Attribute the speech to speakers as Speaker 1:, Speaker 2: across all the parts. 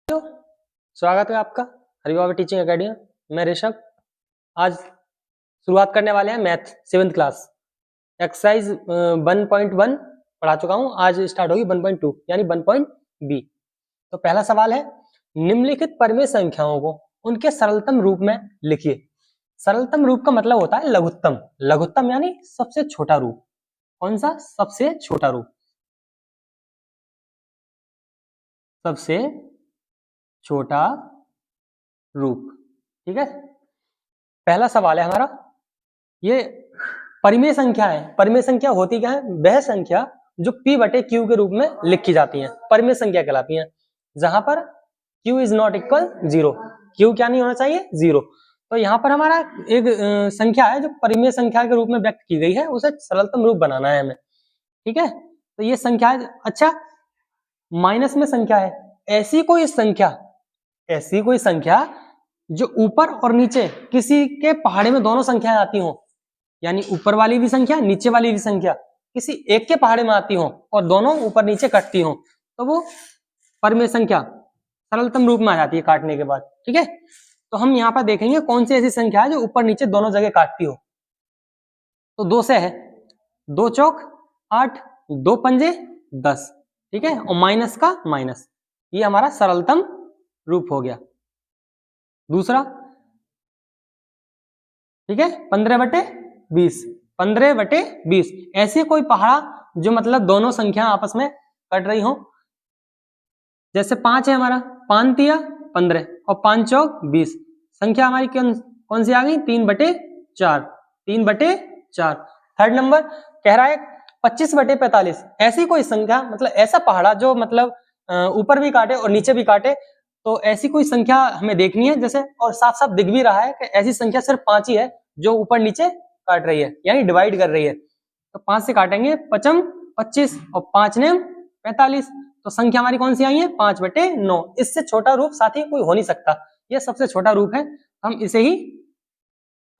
Speaker 1: स्वागत है आपका हरिबाबा टीचिंग एकेडमी में। मैं ऋषभ। आज शुरुआत करने वाले हैं मैथ 7th क्लास एक्सरसाइज 1.1 पढ़ा चुका हूं। आज स्टार्ट होगी 1.2 यानी 1.b। तो पहला सवाल है, निम्नलिखित परिमेय संख्याओं को उनके सरलतम रूप में लिखिए। सरलतम रूप का मतलब होता है लघुत्तम। लघुत्तम यानी सबसे छोटा रूप। कौन सा? सबसे छोटा रूप। सबसे छोटा रूप। ठीक है, पहला सवाल है हमारा। ये परिमेय संख्या है। परिमेय संख्या होती क्या है? वह संख्या जो p बटे q के रूप में लिखी जाती है, परिमेय संख्या कहलाती है। जहां पर q is not equal 0। q क्या नहीं होना चाहिए? 0। तो यहाँ पर हमारा एक संख्या है जो परिमेय संख्या के रूप में व्यक्त की गई है, उसे सरलतम रूप बनाना है हमें। ठीक है, तो ये संख्या है। अच्छा, माइनस में संख्या है। ऐसी कोई संख्या जो ऊपर और नीचे किसी के पहाड़े में दोनों संख्याएं आती हो, यानी ऊपर वाली भी संख्या नीचे वाली भी संख्या किसी एक के पहाड़े में आती हो और दोनों ऊपर नीचे कटती हो, तो वो परिमेय संख्या सरलतम रूप में आ जाती है काटने के बाद। ठीक है, तो हम यहाँ पर देखेंगे कौन सी ऐसी संख्या है जो ऊपर नीचे दोनों जगह काटती हो। तो 2 से है, 2 चौक 8, 2 पंजे 10। ठीक है, और माइनस का माइनस, ये हमारा सरलतम रूप हो गया। दूसरा, ठीक है, 15/20। 15/20 ऐसे कोई पहाड़ा जो मतलब दोनों संख्या आपस में कट रही हो। जैसे 5 है हमारा, 5 तिया 15 और 5 चौक 20। संख्या हमारी कौन सी आ गई? 3/4। 3/4। थर्ड नंबर कह रहा है 25/45। ऐसी कोई संख्या मतलब ऐसा पहाड़ा जो मतलब ऊपर भी काटे और नीचे भी काटे, तो ऐसी कोई संख्या हमें देखनी है। जैसे और साफ साफ दिख भी रहा है कि ऐसी संख्या सिर्फ 5 ही है जो ऊपर नीचे काट रही है, यानी डिवाइड कर रही है। तो 5 से काटेंगे 5 25 और 5 ने 45। तो संख्या हमारी कौन सी आई है? 5/9। इससे छोटा रूप साथी कोई हो नहीं सकता। यह सबसे छोटा रूप है, हम इसे ही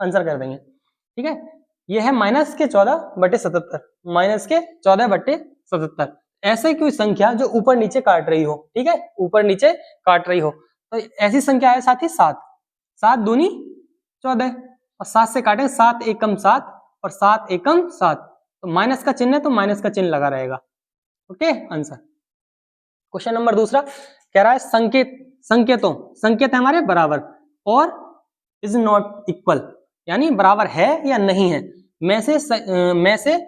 Speaker 1: आंसर कर देंगे। ठीक है, यह है -14/77। -14/77। ऐसे कोई संख्या जो ऊपर नीचे काट रही हो। ठीक है, ऊपर नीचे काट रही हो, तो ऐसी संख्या है साथी 7। 7 दूनी 14 और 7 से काटें 7 एकम 7 और 7 एकम 7। तो माइनस का चिन्ह है तो माइनस का चिन्ह लगा रहेगा। Okay, answer. क्वेश्चन नंबर दूसरा कह रहा है संकेत है हमारे बराबर और इज नॉट इक्वल, यानी बराबर है या नहीं है। में से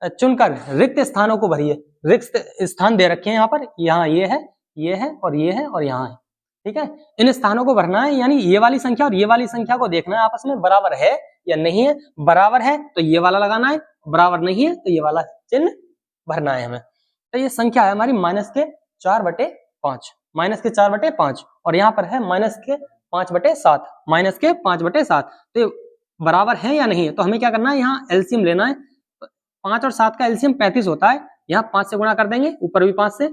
Speaker 1: चुनकर रिक्त स्थानों को भरिए। रिक्त स्थान दे रखे हैं यहाँ पर, यहाँ ये है और ये है और यहाँ है। ठीक है, इन स्थानों को भरना है, यानी ये वाली संख्या और ये वाली संख्या को देखना है आपस में बराबर है या नहीं है। बराबर है तो ये वाला लगाना है, बराबर नहीं है तो ये वाला चिन्ह भरना है हमें। तो ये संख्या है हमारी -4/5। -4/5 और यहाँ पर है -5/7। -5/7। तो बराबर है या नहीं है, तो हमें क्या करना है, यहाँ एलसीएम लेना है। 5 और 7 का एलसीएम 35 होता है। यहाँ 5 से गुणा कर देंगे, ऊपर भी 5 से,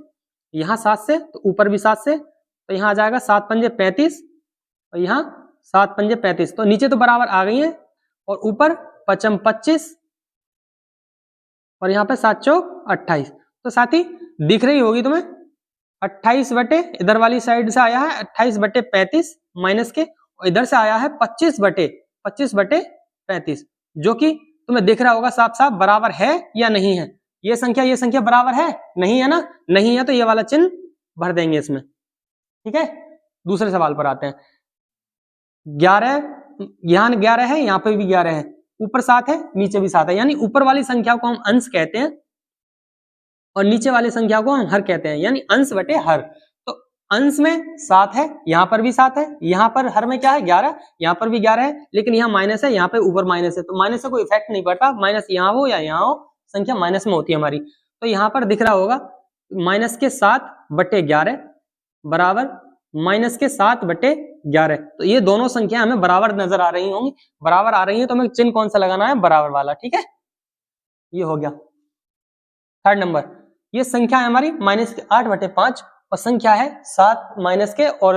Speaker 1: यहाँ 7 से तो ऊपर भी 7 से, तो यहाँ आ जाएगा 7 पंजे 35 और यहाँ 7 पंजे 35। तो नीचे तो बराबर आ गई है और ऊपर 5 25 और यहाँ पे 7 चौक 28। तो साथी दिख रही होगी तुम्हें 28 बटे इधर वाली साइड से आया है 28/35 माइनस के, और इधर से आया है 25/35, जो कि तुम्हें दिख रहा होगा साफ साफ बराबर है या नहीं है। ये संख्या बराबर है? नहीं है ना? नहीं है तो ये वाला चिन्ह भर देंगे इसमें। ठीक है, दूसरे सवाल पर आते हैं। 11, यहाँ 11 है, यहाँ पे भी 11 है, ऊपर 7 है नीचे भी 7 है, यानी ऊपर वाली संख्या को हम अंश कहते हैं और नीचे वाली संख्या को हम हर कहते हैं, यानी अंश बटे हर। तो अंश में 7 है, यहाँ पर भी 7 है, यहाँ पर हर में क्या है 11, यहाँ पर भी 11 है, लेकिन यहाँ माइनस है, यहाँ पे ऊपर माइनस है, तो माइनस से कोई इफेक्ट नहीं पड़ता। माइनस यहाँ हो या यहाँ हो, संख्या माइनस में होती है हमारी। तो यहाँ पर दिख रहा होगा -7/11 बराबर -7/11। तो ये दोनों संख्या हमें बराबर नजर आ रही होंगी। बराबर आ रही है तो हमें चिन्ह कौन सा लगाना है? बराबर वाला। ठीक है, ये हो गया। थर्ड नंबर, ये संख्या है हमारी -8/5 और संख्या है 7 माइनस के और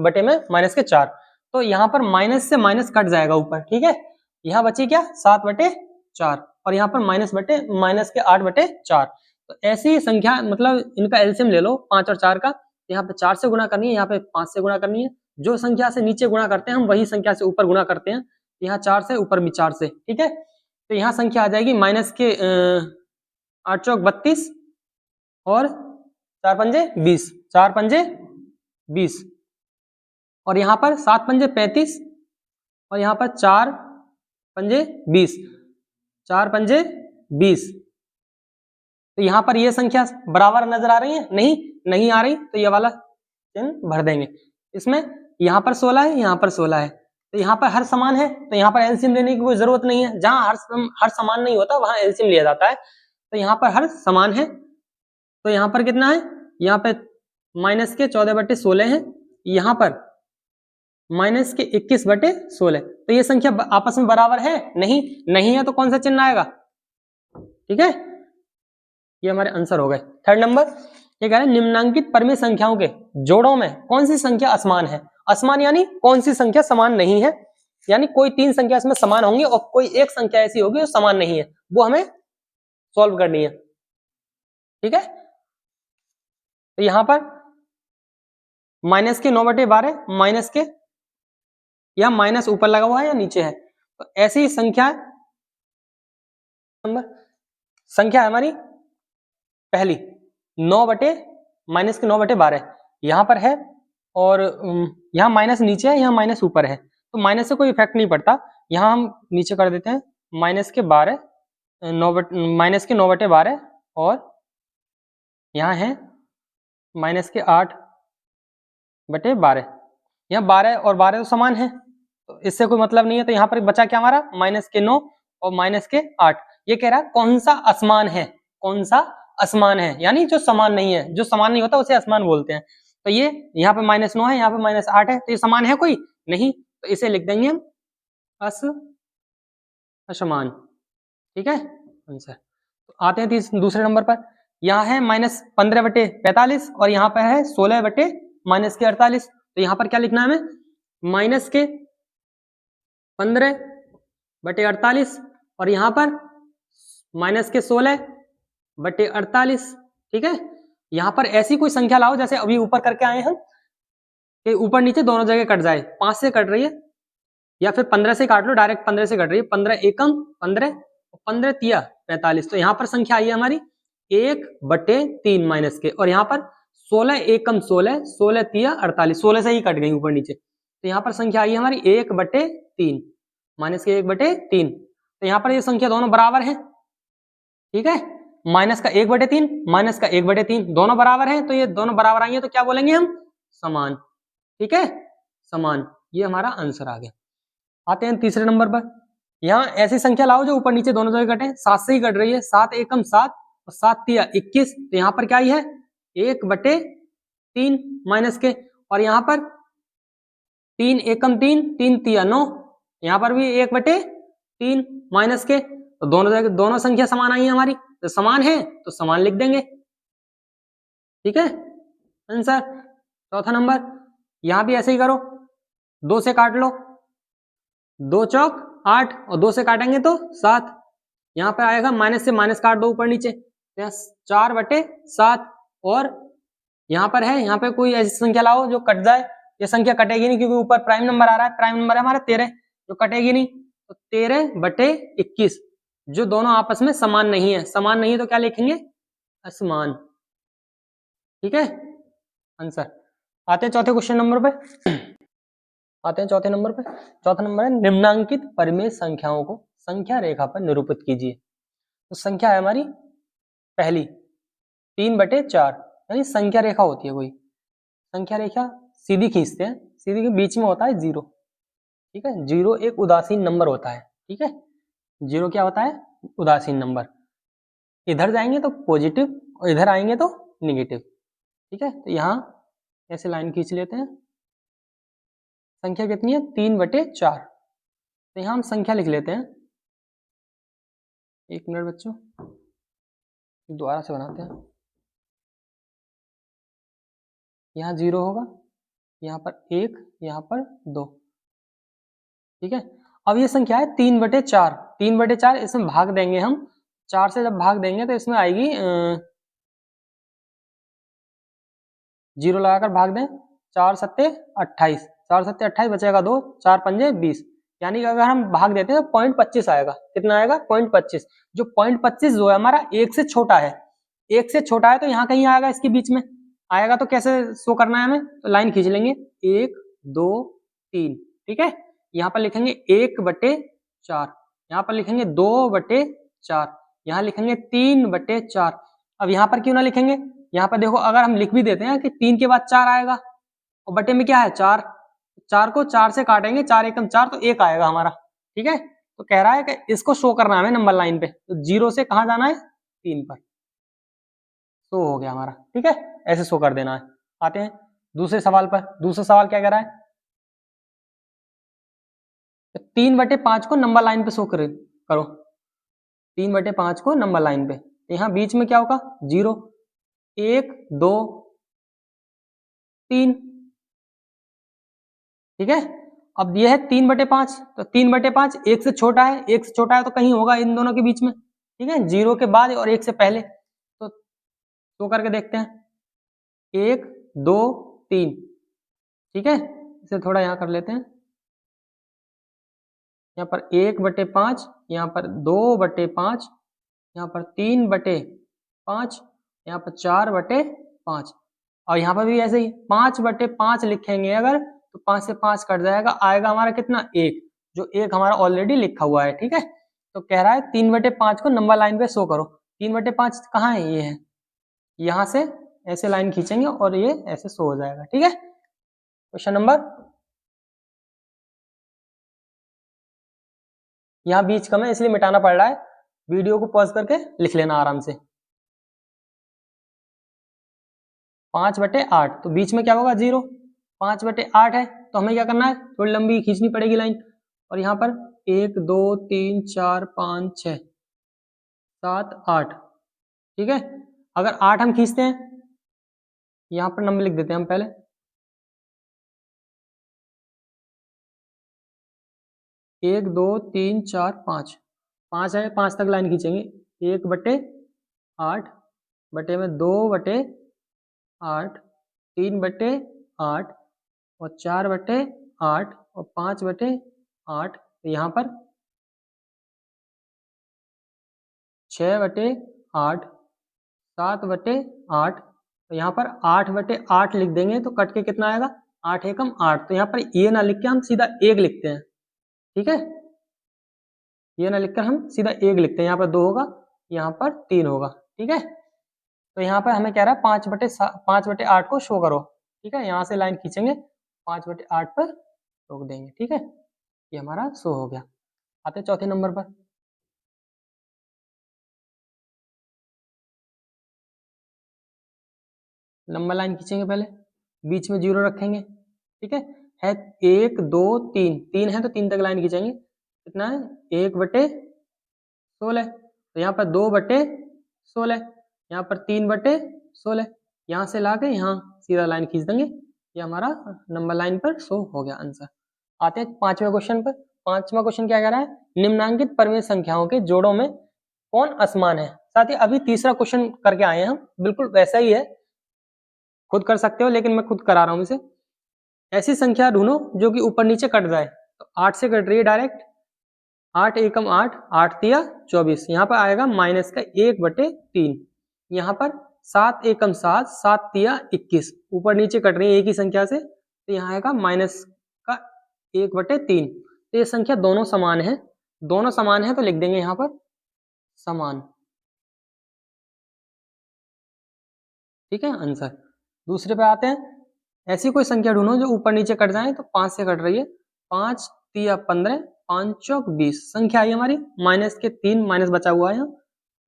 Speaker 1: बटे में -4। तो यहाँ पर माइनस से माइनस कट जाएगा ऊपर। ठीक है, यहाँ बची क्या? 7/4 और यहाँ पर -8/4। तो ऐसी संख्या मतलब इनका एलसीएम ले लो 5 और 4 का, यहाँ पे 4 से गुणा करनी है, यहाँ पे 5 से गुणा करनी है। जो संख्या से नीचे गुणा करते हैं हम वही संख्या से ऊपर गुणा करते हैं। यहाँ 4 से, ऊपर भी 4 से, ठीक है। तो यहाँ संख्या आ जाएगी माइनस के 8 चौक 32 और 4 पंजे 20, 4 पंजे 20 और यहाँ पर 7 पंजे 35 और यहाँ पर 4 पंजे 20, 4 पंजे 20। तो यहाँ पर ये संख्या बराबर नजर आ रही है? नहीं आ रही, तो ये वाला चिन्ह भर देंगे इसमें। यहाँ पर 16 है, यहाँ पर 16 है, तो यहाँ पर हर समान है, तो यहाँ पर एलसीएम लेने की कोई जरूरत नहीं है। जहां हर समान नहीं होता वहां एलसीएम लिया जाता है। तो यहाँ पर हर समान है, तो यहाँ पर कितना है? यहाँ पे माइनस के 14/16 है, यहाँ पर माइनस के 21/16। तो ये संख्या आपस में बराबर है? नहीं है, तो कौन सा चिन्ह आएगा? ठीक है, ये हमारे आंसर हो गए। थर्ड नंबर ये कह रहे हैं निम्नांकित परिमेय संख्याओं के जोड़ों में कौन सी संख्या असमान है? असमान यानी कौन सी संख्या समान नहीं है, यानी कोई 3 संख्या इसमें समान होंगी और कोई एक संख्या ऐसी होगी जो समान नहीं है, वो हमें सॉल्व करनी है। ठीक है, तो यहां पर माइनस के 9/12 माइनस के, या माइनस ऊपर लगा हुआ है या नीचे है, तो ऐसी संख्या नंबर संख्या है हमारी पहली 9/-12 यहां पर है, और यहां माइनस नीचे है, यहां माइनस ऊपर है, तो माइनस से कोई इफेक्ट नहीं पड़ता। यहां हम नीचे कर देते हैं माइनस के 9/12 और यहां है माइनस के 8/12। यहाँ 12 और 12 तो समान है, तो इससे कोई मतलब नहीं है। तो यहाँ पर बचा क्या हमारा? माइनस के 9 और माइनस के 8। ये कह रहा है कौन सा असमान है, कौन सा असमान है, यानी जो समान नहीं है। जो समान नहीं होता उसे असमान बोलते हैं। तो ये यहाँ पे -9 है, यहाँ पे -8 है, तो ये समान है कोई? नहीं, तो इसे लिख देंगे हम असमान। ठीक है आंसर। तो आते हैं दूसरे नंबर पर। यहाँ है -15/45 और यहाँ पर है 16/-48। तो यहाँ पर क्या लिखना है हमें? माइनस के 15/48 और यहाँ पर माइनस के 16/48। ठीक है, यहाँ पर ऐसी कोई संख्या लाओ जैसे अभी ऊपर करके आए हम कि ऊपर नीचे दोनों जगह कट जाए। 5 से कट रही है या फिर 15 से काट लो, डायरेक्ट 15 से कट रही है। 15 एकम 15, 15 तिया 45। तो यहाँ पर संख्या आई है हमारी 1/3 माइनस के, और यहाँ पर 16 एकम 16, 16 तिया 48, 16 से ही कट गई ऊपर नीचे। तो यहाँ पर संख्या आई है हमारी 1/3 माइनस के 1/3। तो यहाँ पर ये संख्या दोनों बराबर है। ठीक है, माइनस का 1/3 माइनस का 1/3 दोनों बराबर है, तो ये दोनों बराबर आई है, तो क्या बोलेंगे हम? समान। ठीक है, समान। ये हमारा आंसर आ गया। आते हैं तीसरे नंबर पर। यहाँ ऐसी संख्या लाओ जो ऊपर नीचे दोनों जगह कटे। 7 से ही कट रही है, 7 एकम 7 और 7 तिया 21। तो यहाँ पर क्या आई है? 1/3 माइनस के, और यहाँ पर 3 एकम 3, 3 तिया 9, यहाँ पर भी 1/3 माइनस के। तो दोनों जगह दोनों संख्या समान आई है हमारी, तो समान है तो समान लिख देंगे। ठीक है आंसर। चौथा नंबर, यहां भी ऐसे ही करो, 2 से काट लो, 2 चौक 8 और 2 से काटेंगे तो 7। यहाँ पर आएगा माइनस से माइनस काट दो ऊपर नीचे, 4/7। और यहाँ पर है, यहाँ पे कोई ऐसी संख्या लाओ जो कट जाए। ये संख्या कटेगी नहीं क्योंकि ऊपर प्राइम नंबर आ रहा है, प्राइम नंबर है हमारा 13, जो कटेगी नहीं। तो 13/21, जो दोनों आपस में समान नहीं है। समान नहीं है तो क्या लिखेंगे? असमान। ठीक है आंसर। आते हैं चौथे क्वेश्चन नंबर पे। आते हैं चौथे नंबर पे। चौथा नंबर है निम्नांकित परिमेय संख्याओं को संख्या रेखा पर निरूपित कीजिए। तो संख्या है हमारी पहली 3/4, यानी संख्या रेखा होती है कोई। संख्या रेखा सीधी खींचते हैं, सीधी के बीच में होता है 0। ठीक है, 0 एक उदासीन नंबर होता है। ठीक है, 0 क्या होता है? उदासीन नंबर। इधर जाएंगे तो पॉजिटिव और इधर आएंगे तो निगेटिव। ठीक है, तो यहाँ ऐसे लाइन खींच लेते हैं। संख्या कितनी है? 3/4। तो यहाँ हम संख्या लिख लेते हैं। 1 मिनट बच्चों, दोबारा से बनाते हैं। यहाँ 0 होगा, यहाँ पर 1, यहाँ पर 2। ठीक है, अब ये संख्या है 3/4। 3/4 इसमें भाग देंगे हम। 4 से जब भाग देंगे तो इसमें आएगी जीरो लगाकर भाग दें, 4 सत्ते 28, 4 सत्ते 28 बचेगा 2, 4 पंजे 20, यानी कि अगर हम भाग देते हैं तो 0.25 आएगा। कितना आएगा? 0.25। जो 0.25 जो है हमारा 1 से छोटा है, 1 से छोटा है तो यहाँ कहीं आएगा, इसके बीच में आएगा। तो कैसे शो करना है हमें? तो लाइन खींच लेंगे 1 2 3, ठीक है। यहाँ पर लिखेंगे 1/4, यहाँ पर लिखेंगे 2/4, यहाँ लिखेंगे 3/4। अब यहाँ पर क्यों ना लिखेंगे? यहाँ पर देखो, अगर हम लिख भी देते हैं कि 3 के बाद 4 आएगा और बटे में क्या है 4, 4 को 4 से काटेंगे, 4 एकम 4 तो 1 आएगा हमारा, ठीक है। तो कह रहा है कि इसको शो करना है हमें नंबर लाइन पे, तो 0 से कहाँ जाना है? 3 पर। शो हो गया हमारा, ठीक है। ऐसे शो कर देना है। आते हैं दूसरे सवाल पर। दूसरा सवाल क्या कह रहा है? 3/5 को नंबर लाइन पे शो करो। 3/5 को नंबर लाइन पे, यहाँ बीच में क्या होगा? 0, 1 2 3, ठीक है। अब ये है 3/5, तो 3/5 1 से छोटा है, 1 से छोटा है तो कहीं होगा इन दोनों के बीच में, ठीक है, 0 के बाद और 1 से पहले। तो करके देखते हैं, 1 2 3, ठीक है। इसे थोड़ा यहाँ कर लेते हैं, यहाँ पर 1/5, यहाँ पर 2/5, यहाँ पर 3/5, यहाँ पर 4/5, और यहाँ पर भी ऐसे ही 5/5 लिखेंगे अगर, तो 5 से 5 कट जाएगा, आएगा हमारा कितना? 1, जो 1 हमारा ऑलरेडी लिखा हुआ है, ठीक है। तो कह रहा है 3/5 को नंबर लाइन पे शो करो। 3/5 कहाँ है? ये है, यहाँ से ऐसे लाइन खींचेंगे और ये ऐसे शो हो जाएगा, ठीक है। क्वेश्चन नंबर, यहाँ बीच कम है इसलिए मिटाना पड़ रहा है, वीडियो को पॉज करके लिख लेना आराम से। 5/8, तो बीच में क्या होगा? 0। 5/8 है तो हमें क्या करना है? थोड़ी लंबी खींचनी पड़ेगी लाइन, और यहाँ पर 1 2 3 4 5 6 7 8, ठीक है। अगर 8 हम खींचते हैं, यहाँ पर नंबर लिख देते हैं हम पहले, 1 2 3 4 5, 5 है, 5 तक लाइन खींचेंगे। 1/8 बटे में 2/8, 3/8 और 4/8 और 5/8, तो यहाँ पर 6/8, 7/8, तो यहाँ पर 8/8 लिख देंगे, तो कट के कितना आएगा? 8 एकम 8, तो यहाँ पर ये ना लिख के हम सीधा 1 लिखते हैं, ठीक है। ये ना लिखकर हम सीधा 1 लिखते हैं, यहाँ पर 2 होगा, यहाँ पर 3 होगा, ठीक है। तो यहाँ पर हमें कह रहा है 5/8 को शो करो, ठीक है। यहाँ से लाइन खींचेंगे, 5/8 पर रोक देंगे, ठीक है। ये हमारा शो हो गया। आते हैं चौथे नंबर पर। नंबर लाइन खींचेंगे, पहले बीच में 0 रखेंगे, ठीक है। 1 2 3, 3 है तो 3 तक लाइन खींचेंगे। कितना है? 1/16, तो यहाँ पर 2/16, यहाँ पर 3/16, यहाँ से ला के यहाँ सीधा लाइन खींच देंगे, ये हमारा नंबर लाइन पर शो हो गया आंसर। आते हैं पांचवें क्वेश्चन पर। पांचवा क्वेश्चन क्या कह रहा है? निम्नांकित परिमेय संख्याओं के जोड़ों में कौन असमान है? साथ ही अभी तीसरा क्वेश्चन करके आए हैं हम, बिल्कुल वैसा ही है, खुद कर सकते हो लेकिन मैं खुद करा रहा हूं इसे। ऐसी संख्या ढूंढो जो कि ऊपर नीचे कट जाए, तो 8 से कट रही है डायरेक्ट, 8 एकम 8, 8 तिया 24, यहाँ पर आएगा माइनस का 1/3, यहाँ पर 7 एकम 7, 7 तिया 21, ऊपर नीचे कट रही है एक ही संख्या से, तो यहाँ आएगा माइनस का 1/3। तो ये संख्या दोनों समान है, दोनों समान है तो लिख देंगे यहाँ पर समान, ठीक है आंसर। दूसरे पे आते हैं। ऐसी कोई संख्या ढूंढो जो ऊपर नीचे कट जाए, तो 5 से कट रही है, 5 तिया 15, 5 चौक 20, संख्या आई हमारी माइनस के 3, माइनस बचा हुआ है यहाँ,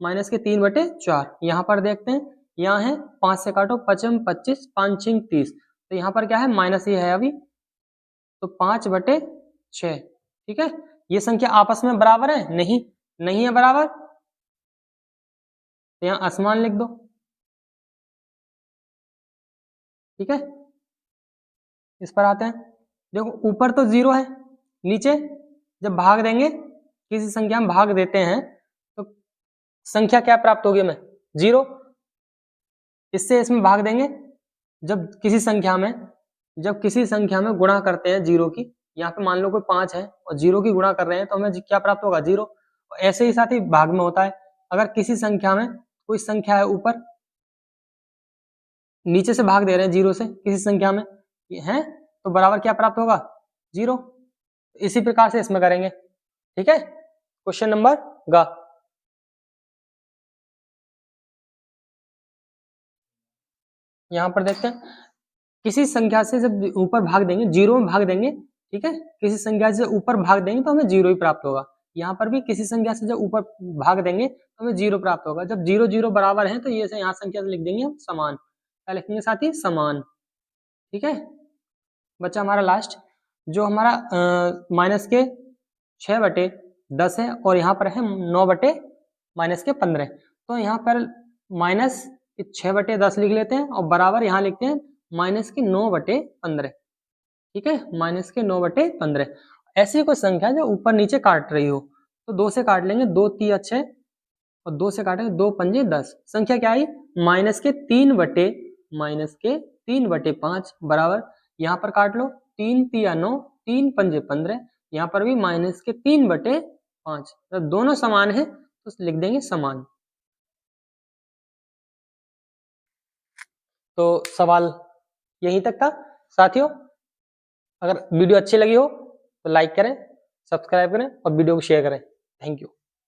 Speaker 1: माइनस के 3/4। यहाँ पर देखते हैं, यहाँ है 5 से काटो 5 25, 5 6 30, तो यहाँ पर क्या है? माइनस ही है अभी, तो 5/6, ठीक है। ये संख्या आपस में बराबर है? नहीं, नहीं है बराबर, तो यहाँ असमान लिख दो, ठीक है। इस पर आते हैं। देखो ऊपर तो 0 है, नीचे जब भाग देंगे, किसी संख्या में भाग देते हैं तो संख्या क्या प्राप्त होगी हमें? 0। इससे इसमें भाग देंगे, जब किसी संख्या में गुणा करते हैं जीरो की, यहाँ पे मान लो कोई 5 है और जीरो की गुणा कर रहे हैं तो हमें क्या प्राप्त होगा, जीरो। ऐसे ही साथ ही भाग में होता है, अगर किसी संख्या में कोई संख्या है ऊपर, नीचे से भाग दे रहे हैं जीरो से किसी संख्या में है, तो बराबर क्या प्राप्त होगा, जीरो। इसी प्रकार से इसमें करेंगे, ठीक है। क्वेश्चन नंबर ग, यहां पर देखते हैं, किसी संख्या से जब ऊपर भाग देंगे, जीरो में भाग देंगे, ठीक है, किसी संख्या से ऊपर भाग देंगे तो हमें जीरो ही प्राप्त होगा। यहाँ पर भी किसी संख्या से जब ऊपर भाग देंगे तो हमें जीरो प्राप्त होगा। जब जीरो जीरो बराबर है तो ये से यहाँ संख्या से लिख देंगे हम समान, क्या लिखेंगे साथ ही, समान, ठीक है। बच्चा हमारा लास्ट, जो हमारा माइनस के 6/10 है और यहाँ पर है 9/-15, तो यहाँ पर माइनस 6/10 लिख लेते हैं और बराबर यहाँ लिखते हैं माइनस के 9/15, ठीक है, माइनस के 9/15। ऐसी कोई संख्या जो ऊपर नीचे काट रही हो तो 2 से काट लेंगे, 2 3 6 और 2 से काटेंगे 2 पंजे 10, संख्या क्या आई, माइनस के 3/5 बराबर, यहाँ पर काट लो 3 3 9, 3 पंजे 15, यहाँ पर भी माइनस के 3/5, तो दोनों समान है तो लिख देंगे समान। तो सवाल यहीं तक था साथियों। अगर वीडियो अच्छी लगी हो तो लाइक करें, सब्सक्राइब करें और वीडियो को शेयर करें। Thank you.